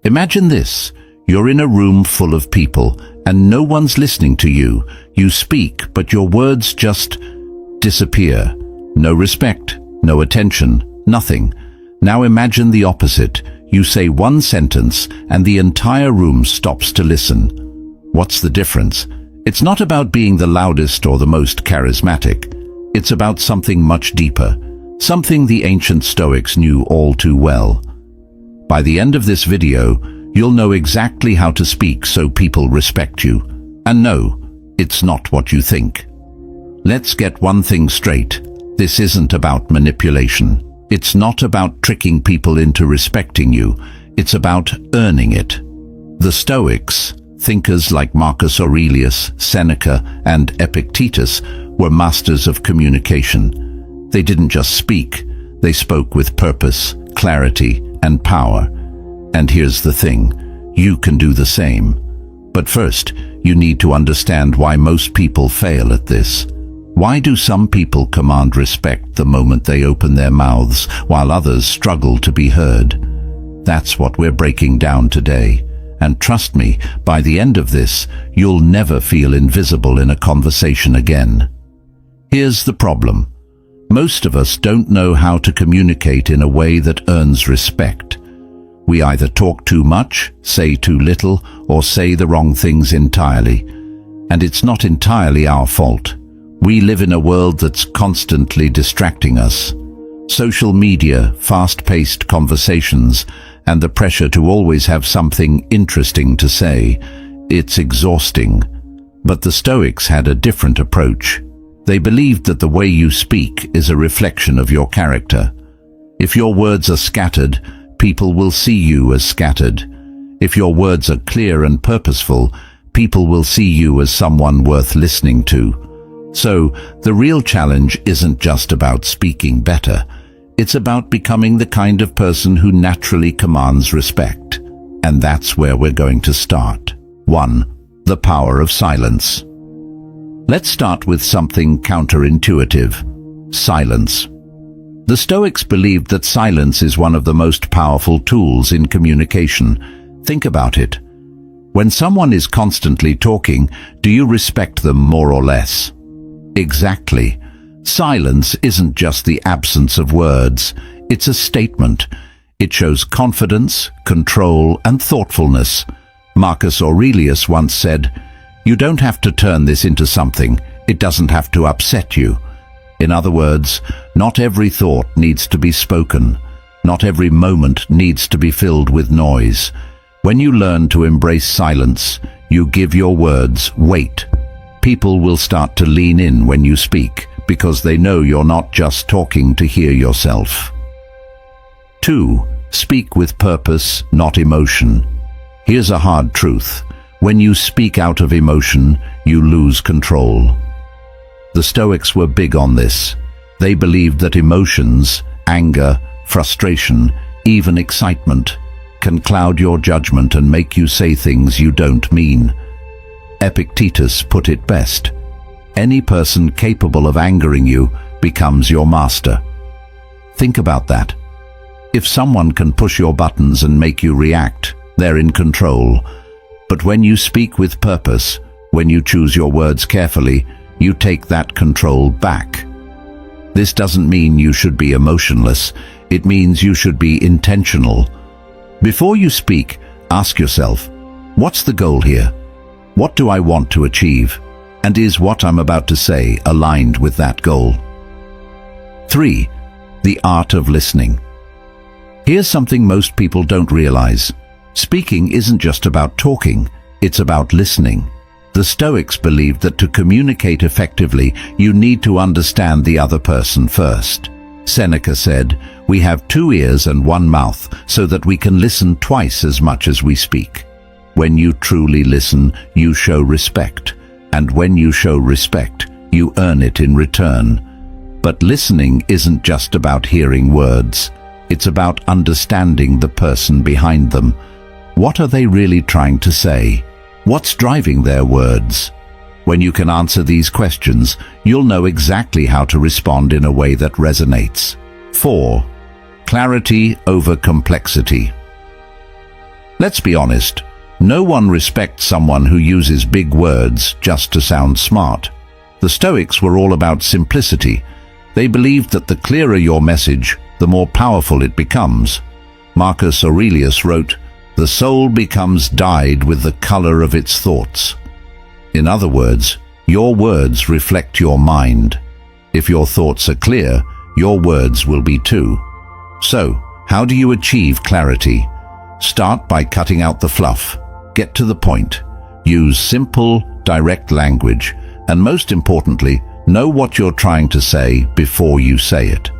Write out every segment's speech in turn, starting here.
Imagine this. You're in a room full of people, and no one's listening to you. You speak, but your words just disappear. No respect, no attention, nothing. Now imagine the opposite. You say one sentence, and the entire room stops to listen. What's the difference? It's not about being the loudest or the most charismatic. It's about something much deeper, something the ancient Stoics knew all too well. By the end of this video, you'll know exactly how to speak so people respect you. And no, it's not what you think. Let's get one thing straight. This isn't about manipulation. It's not about tricking people into respecting you. It's about earning it. The Stoics, thinkers like Marcus Aurelius, Seneca, and Epictetus, were masters of communication. They didn't just speak. They spoke with purpose, clarity, and power. And here's the thing, you can do the same. But first, you need to understand why most people fail at this. Why do some people command respect the moment they open their mouths, while others struggle to be heard? That's what we're breaking down today. And trust me, by the end of this, you'll never feel invisible in a conversation again. Here's the problem. Most of us don't know how to communicate in a way that earns respect. We either talk too much, say too little, or say the wrong things entirely. And it's not entirely our fault. We live in a world that's constantly distracting us. Social media, fast-paced conversations, and the pressure to always have something interesting to say. It's exhausting. But the Stoics had a different approach. They believed that the way you speak is a reflection of your character. If your words are scattered, people will see you as scattered. If your words are clear and purposeful, people will see you as someone worth listening to. So, the real challenge isn't just about speaking better. It's about becoming the kind of person who naturally commands respect. And that's where we're going to start. 1. The power of silence. Let's start with something counterintuitive. Silence. The Stoics believed that silence is one of the most powerful tools in communication. Think about it. When someone is constantly talking, do you respect them more or less? Exactly. Silence isn't just the absence of words. It's a statement. It shows confidence, control, and thoughtfulness. Marcus Aurelius once said, "You don't have to turn this into something. It doesn't have to upset you." In other words, not every thought needs to be spoken. Not every moment needs to be filled with noise. When you learn to embrace silence, you give your words weight. People will start to lean in when you speak, because they know you're not just talking to hear yourself. 2. Speak with purpose, not emotion. Here's a hard truth. When you speak out of emotion, you lose control. The Stoics were big on this. They believed that emotions, anger, frustration, even excitement, can cloud your judgment and make you say things you don't mean. Epictetus put it best. Any person capable of angering you becomes your master. Think about that. If someone can push your buttons and make you react, they're in control. But when you speak with purpose, when you choose your words carefully, you take that control back. This doesn't mean you should be emotionless. It means you should be intentional. Before you speak, ask yourself, what's the goal here? What do I want to achieve? And is what I'm about to say aligned with that goal? 3. The art of listening. Here's something most people don't realize. Speaking isn't just about talking, it's about listening. The Stoics believed that to communicate effectively, you need to understand the other person first. Seneca said, "We have 2 ears and 1 mouth, so that we can listen twice as much as we speak." When you truly listen, you show respect. And when you show respect, you earn it in return. But listening isn't just about hearing words. It's about understanding the person behind them. What are they really trying to say? What's driving their words? When you can answer these questions, you'll know exactly how to respond in a way that resonates. 4. Clarity over complexity. Let's be honest, no one respects someone who uses big words just to sound smart. The Stoics were all about simplicity. They believed that the clearer your message, the more powerful it becomes. Marcus Aurelius wrote, "The soul becomes dyed with the color of its thoughts." In other words, your words reflect your mind. If your thoughts are clear, your words will be too. So, how do you achieve clarity? Start by cutting out the fluff. Get to the point. Use simple, direct language. And most importantly, know what you're trying to say before you say it.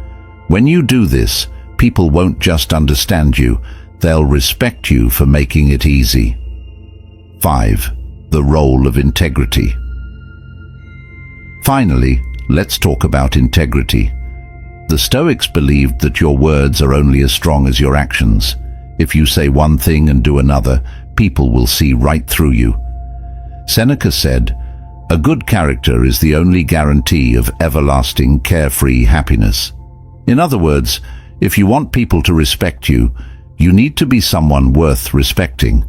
When you do this, people won't just understand you, they'll respect you for making it easy. 5. The role of integrity. Finally, let's talk about integrity. The Stoics believed that your words are only as strong as your actions. If you say one thing and do another, people will see right through you. Seneca said, "A good character is the only guarantee of everlasting, carefree happiness." In other words, if you want people to respect you, you need to be someone worth respecting.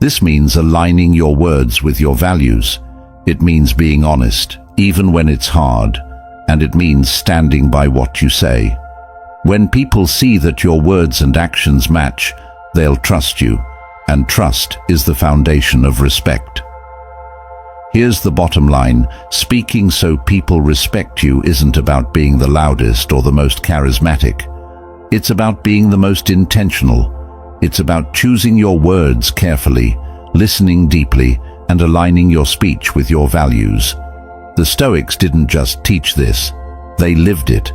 This means aligning your words with your values. It means being honest, even when it's hard, and it means standing by what you say. When people see that your words and actions match, they'll trust you, and trust is the foundation of respect. Here's the bottom line: speaking so people respect you isn't about being the loudest or the most charismatic. It's about being the most intentional. It's about choosing your words carefully, listening deeply, and aligning your speech with your values. The Stoics didn't just teach this, they lived it.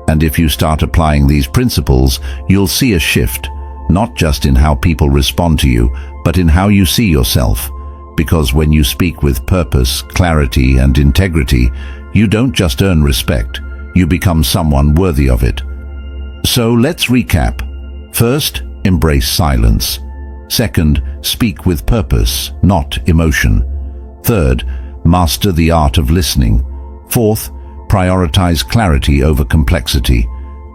And if you start applying these principles, you'll see a shift, not just in how people respond to you, but in how you see yourself. Because when you speak with purpose, clarity, and integrity, you don't just earn respect, you become someone worthy of it. So let's recap. First, embrace silence. Second, speak with purpose, not emotion. Third, master the art of listening. Fourth, prioritize clarity over complexity.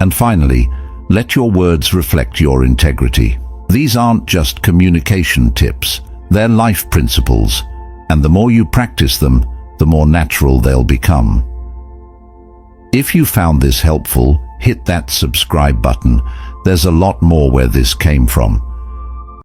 And finally, let your words reflect your integrity. These aren't just communication tips, they're life principles, and the more you practice them, the more natural they'll become. If you found this helpful, hit that subscribe button. There's a lot more where this came from.